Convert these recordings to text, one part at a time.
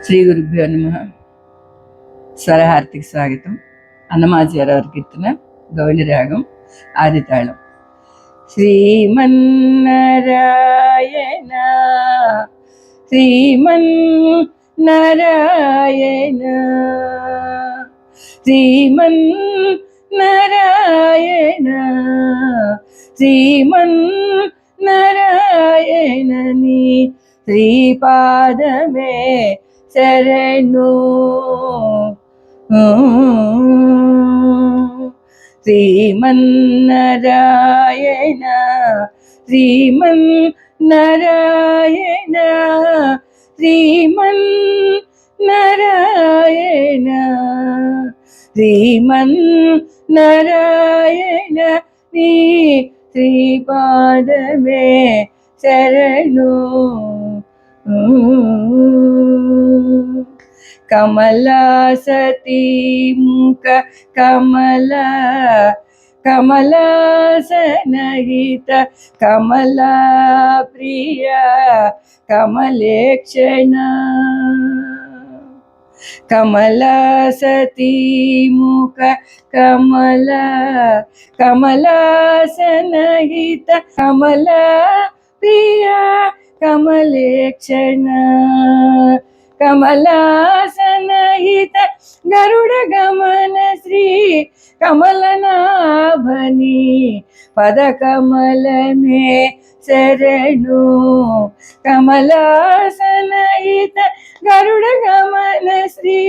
శ్రీ గురుభ్యో నమః. స్వరహారతికి స్వాగతం. అన్నమాచార్య కీర్తన, గౌళి రాగం, ఆదితాళం. శ్రీమన్నారాయణ శ్రీమన్నారాయణ శ్రీమన్నారాయణ శ్రీమన్నారాయణని శ్రీపాదమే శరణు. శ్రీమన్నారాయణ శ్రీమన్నారాయణ శ్రీమన్నారాయణ శ్రీమన్నారాయణ నీ శ్రీపాదమే శరణు. కమలాసతి ముఖ కమలాసనహిత కమలా ప్రియ కమలేక్షణ. కమలాసతి ముఖ కమలాసనహిత కమలా ప్రియ కమలేక్షణ. కమలాసనహిత గరుడ గమన శ్రీ కమలనాభని పద కమలమే శరణు. కమలాసనహిత గరుడ గమన శ్రీ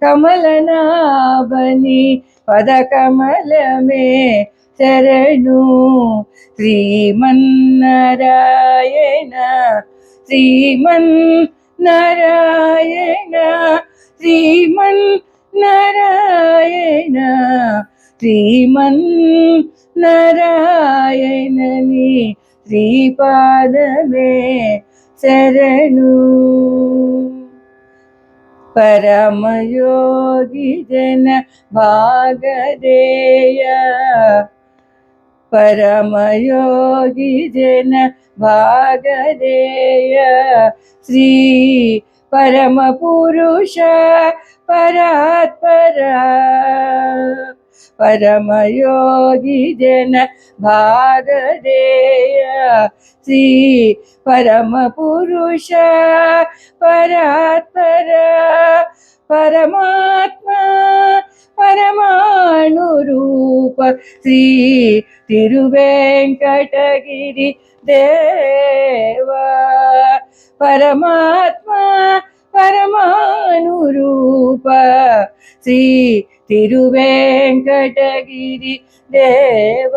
కమలనాభని పద కమలమే శరణు. శ్రీమన్నారాయణ శ్రీమన్నారాయణ శ్రీమన్నారాయణ శ్రీమన్నారాయణని శ్రీపాదమే శరణు. పరమయోగి జన భాగదేయ పరమయోగి జన భాగదేయ శ్రీ పరమ పురుష పరాత్పర. పరమయోగి జన భాగదేయ శ్రీ పరమ పురుష పరాత్పర. పరమాత్మ పరమాణు రూప శ్రీ తిరువేంకటగిరి దేవ. పరమాత్మ పరమాణు రూప శ్రీ తిరువేంకటగిరి దేవ.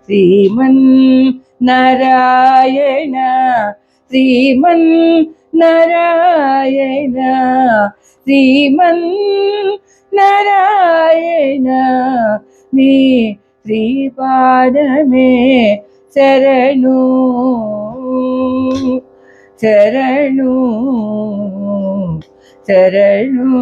శ్రీమన్నారాయణ శ్రీమన్నారాయణ శ్రీమన్నారాయణ నీ శ్రీపాదమే శరణు శరణు శరణు.